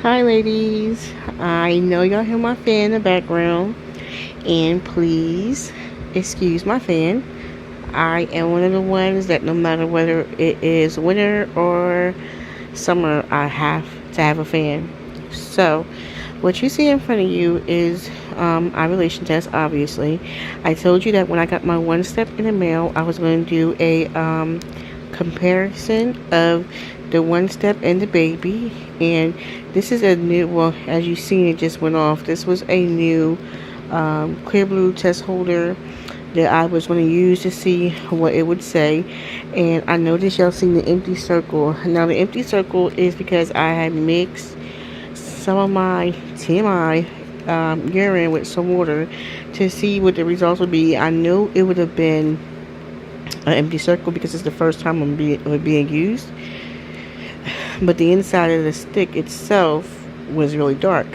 Hi ladies, I know y'all hear my fan in the background, and please excuse my fan. I am one of the ones that no matter whether it is winter or summer, I have to have a fan. So what you see in front of you is ovulation test, obviously. I told you that when I got my one step in the mail, I was going to do a comparison of the one step and the baby. And this is a new, well, as you seen, it just went off. This was a new clear blue test holder that I was going to use to see what it would say. And I noticed y'all seen the empty circle. Now the empty circle is because I had mixed some of my TMI urine with some water to see what the results would be. I knew it would have been an empty circle because it's the first time I'm being used, but the inside of the stick itself was really dark.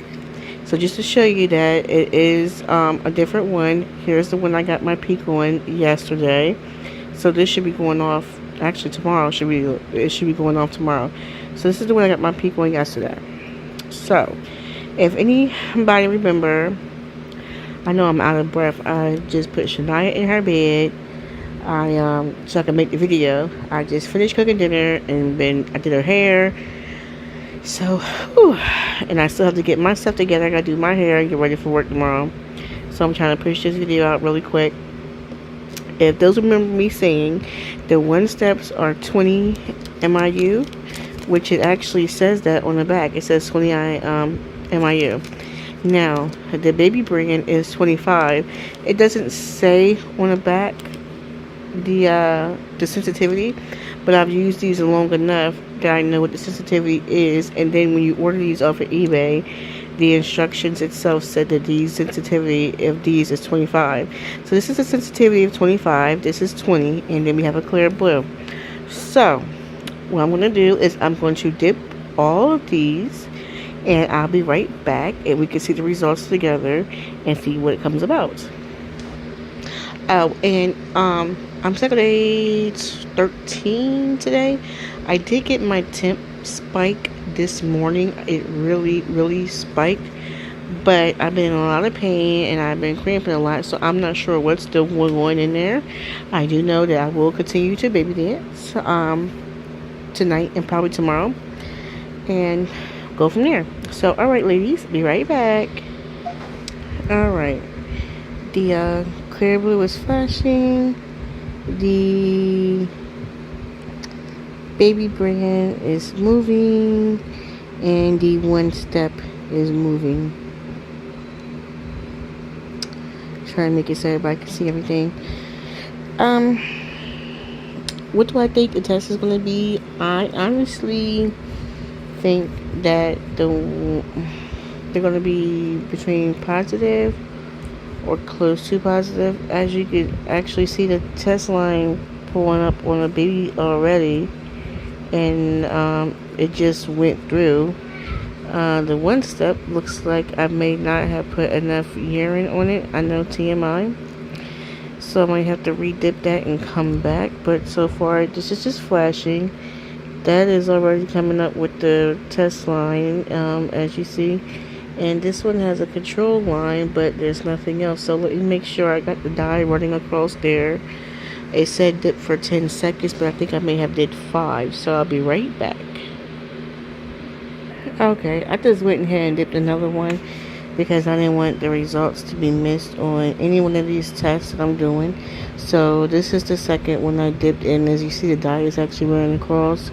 So just to show you that it is a different one, here's the one I got my peak on yesterday. So this should be going off actually tomorrow. It should be going off tomorrow. So this is the one I got my peak on yesterday. So if anybody remember, I know I'm out of breath. I just put Shania in her bed. So I can make the video. I just finished cooking dinner and then I did her hair. So, whew, and I still have to get my stuff together. I gotta do my hair and get ready for work tomorrow. So I'm trying to push this video out really quick. If those remember me saying the one steps are 20 MIU, which it actually says that on the back. It says 20 MIU. Now, the baby bringing is 25. It doesn't say on the back the sensitivity, but I've used these long enough that I know what the sensitivity is. And then when you order these off of eBay, the instructions itself said that the sensitivity of these is 25. So this is a sensitivity of 25, this is 20, and then we have a clear blue. So what I'm going to do is I'm going to dip all of these, and I'll be right back and we can see the results together and see what it comes about. Oh, and I'm second day 13 today. I did get my temp spike this morning. It really spiked, but I've been in a lot of pain and I've been cramping a lot, so I'm not sure what's still going on in there. I do know that I will continue to baby dance tonight and probably tomorrow, and go from there. So alright ladies, be right back. Alright, the clear blue is flashing, the baby brain is moving, and the one step is moving. Try to make it so everybody can see everything. What do I think the test is going to be? I honestly think that they're going to be between positive or close to positive. As you could actually see the test line pulling up on the baby already, and it just went through. The one step looks like I may not have put enough urine on it. I know TMI, so I might have to re-dip that and come back, but so far this is just flashing. That is already coming up with the test line, as you see. And this one has a control line, but there's nothing else. So let me make sure I got the dye running across there. It said dip for 10 seconds, but I think I may have did 5. So I'll be right back. Okay, I just went ahead and dipped another one because I didn't want the results to be missed on any one of these tests that I'm doing. So this is the second one I dipped in. As you see, the dye is actually running across.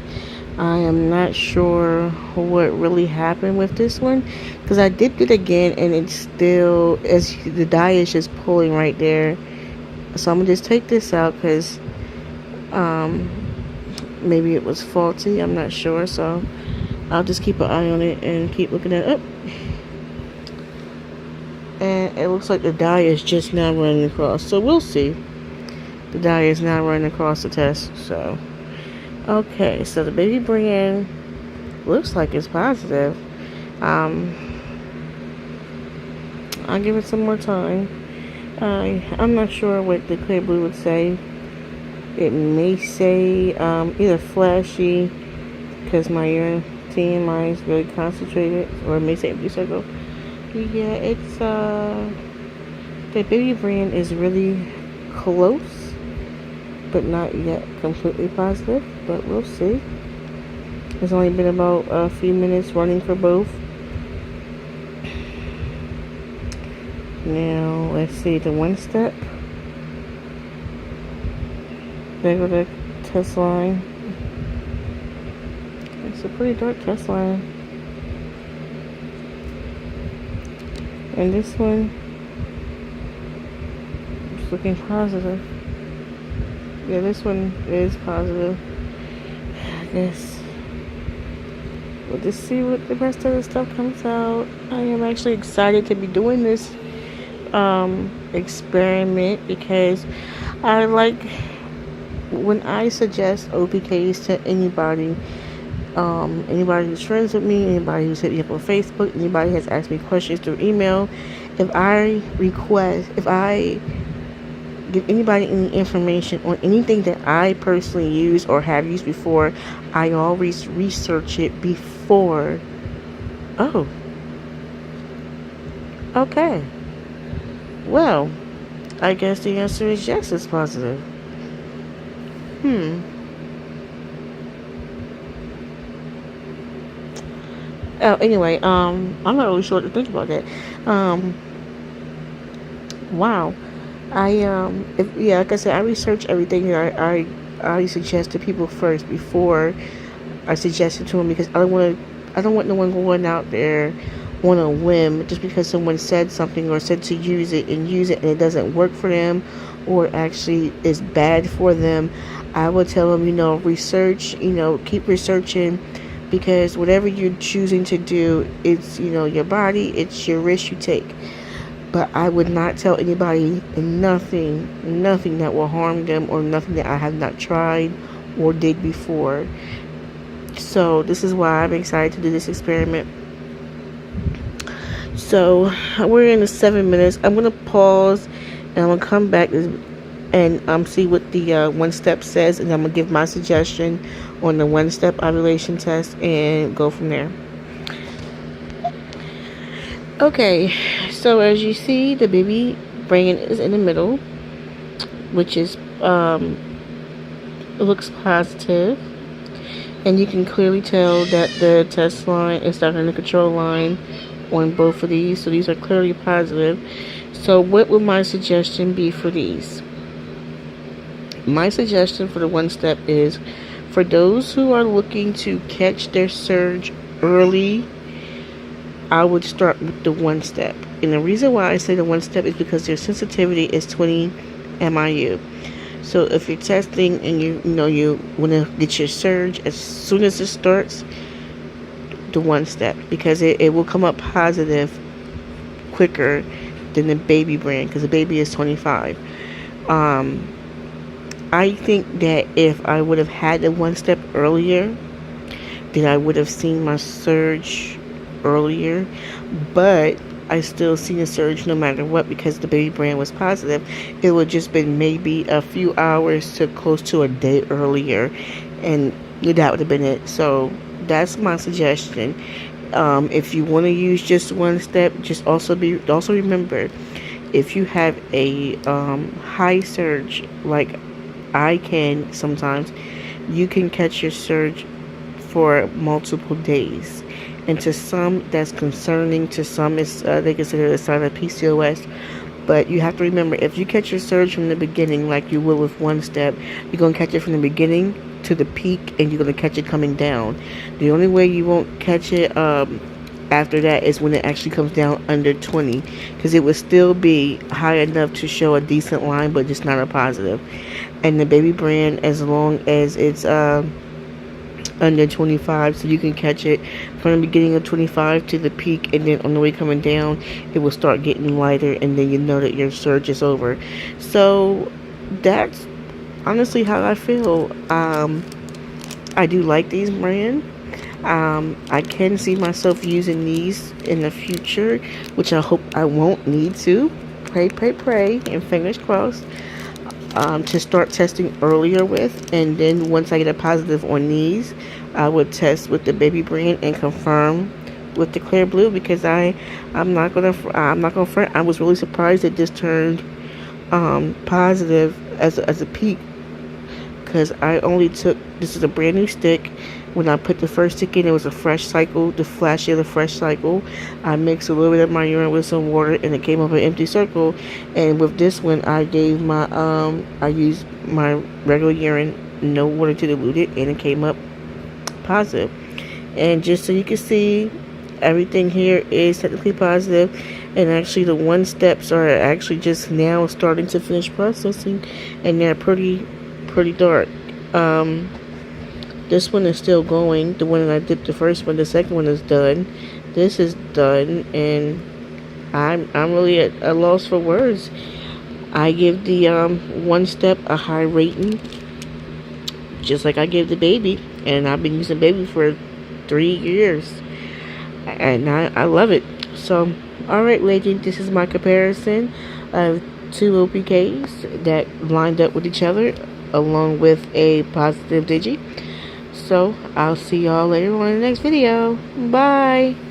I am not sure what really happened with this one because I dipped it again and it's still, as the dye is just pulling right there. So I'm gonna just take this out because maybe it was faulty. I'm not sure, so I'll just keep an eye on it and keep looking at it up. And it looks like the dye is just now running across, so we'll see. The dye is now running across the test. So okay, so the baby bring-in looks like it's positive. I'll give it some more time. I'm not sure what the clear blue would say. It may say either flashy, because my urine 15. Mine is really concentrated, or it may say empty circle. Yeah, it's the baby brand is really close, but not yet completely positive. But we'll see. It's only been about a few minutes running for both. Now let's see the one step. There go the test line. It's a pretty dark test line. And this one is looking positive. Yeah, this one is positive. I guess we'll just see what the rest of the stuff comes out. I am actually excited to be doing this experiment because I like when I suggest OPKs to anybody. Anybody who's friends with me, anybody who's hit me up on Facebook, anybody has asked me questions through email. If I give anybody any information on anything that I personally use or have used before, I always research it before. Oh. Okay. Well, I guess the answer is yes, it's positive. Oh, anyway, I'm not really sure what to think about that. Wow. Like I said, I research everything that I suggest to people first before I suggest it to them, because I don't want no one going out there on a whim just because someone said something or said to use it and it doesn't work for them or actually is bad for them. I will tell them, research, keep researching, because whatever you're choosing to do, it's, your body, it's your risk you take. But I would not tell anybody nothing that will harm them or nothing that I have not tried or did before. So this is why I'm excited to do this experiment. So we're in the 7 minutes. I'm going to pause and I'm going to come back and see what the one step says, and I'm going to give my suggestion on the one step ovulation test and go from there. Okay, so as you see, the baby brain is in the middle, which is looks positive, and you can clearly tell that the test line is starting the control line on both of these, so these are clearly positive. So what would my suggestion be for these? My suggestion for the one step is for those who are looking to catch their surge early, I would start with the one step. And the reason why I say the one step is because their sensitivity is 20 MIU. So if you're testing and you want to get your surge as soon as it starts, the one step, because it will come up positive quicker than the baby brand, because the baby is 25. I think that if I would have had the one step earlier, then I would have seen my surge earlier, but I still seen a surge no matter what, because the baby brand was positive. It would just been maybe a few hours to close to a day earlier, and that would have been it. So that's my suggestion. If you want to use just one step, just also remember, if you have a high surge like I can sometimes, you can catch your surge for multiple days. And to some, that's concerning. To some, it's they consider it a sign of PCOS. But you have to remember, if you catch your surge from the beginning, like you will with one step, you're going to catch it from the beginning to the peak, and you're going to catch it coming down. The only way you won't catch it after that is when it actually comes down under 20, because it would still be high enough to show a decent line, but just not a positive. And the baby brand, as long as it's under 25, so you can catch it from the beginning of 25 to the peak, and then on the way coming down, it will start getting lighter, and then you know that your surge is over. So that's honestly how I feel. I do like these brands. I can see myself using these in the future, which I hope I won't need to. Pray, and fingers crossed. To start testing earlier with, and then once I get a positive on these, I would test with the baby brand and confirm with the clear blue, because I'm not gonna front. I was really surprised that this turned positive as a peak, because I only took, this is a brand new stick. When I put the first stick in, it was a fresh cycle, the flash of the fresh cycle. I mixed a little bit of my urine with some water, and it came up an empty circle. And with this one, I used my regular urine, no water to dilute it, and it came up positive. And just so you can see, everything here is technically positive, and actually the one steps are actually just now starting to finish processing, and they're pretty dark. This one is still going. The one that I dipped the first one, the second one is done. This is done, and I'm really at a loss for words. I give the one step a high rating, just like I gave the baby, and I've been using baby for 3 years, and I love it. So, alright, ladies, this is my comparison of two OPKs that lined up with each other, along with a positive digi. So, I'll see y'all later on in the next video. Bye!